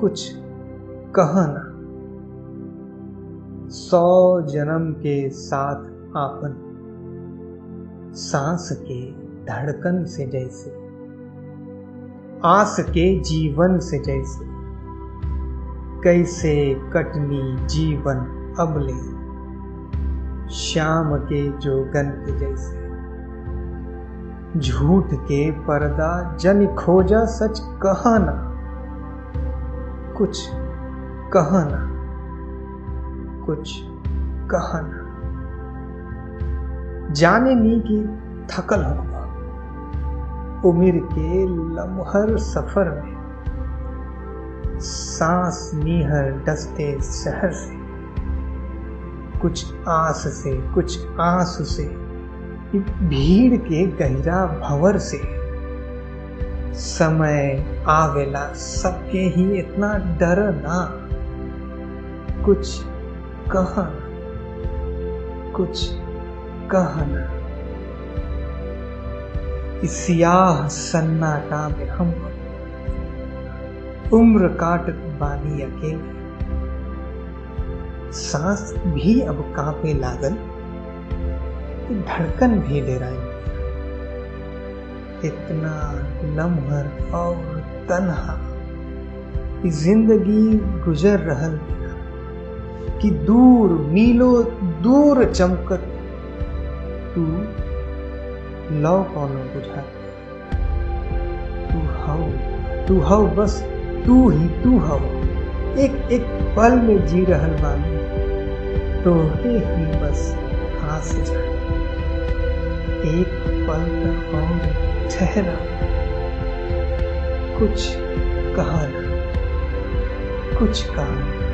कुछ कहा ना। 100 जन्म के साथ आपन, सांस के धड़कन से जैसे, आस के जीवन से जैसे, कैसे कटनी जीवन अबले, शाम के जोगन के जैसे। झूठ के पर्दा जन खोजा सच कहा ना, कुछ कहा ना, कुछ कहा ना। जाने नी की थकल हुआ उम्र के लम्हर सफर में, सांस नीहर डसते शहर से, कुछ आस से कुछ आंसू से, भीड़ के गहरा भंवर से। समय आवेला सबके ही इतना डर ना, कुछ कहा ना, कुछ कहा ना। इस सियाह सन्नाटा में हम उम्र काटत बानी अकेले, सांस भी अब कांपे लागल, धड़कन भी ले रही। इतना लम्हर और तन्हा जिंदगी गुजर रहल कि दूर मीलों दूर चमकत तू लौ कौनो बुझा। तू हौ बस तू ही तू हौ, एक एक पल में जी रहल बानी, तो ही बस आस जा। एक पल तक और ठहरा, कुछ कहा ना, कुछ कहा ना।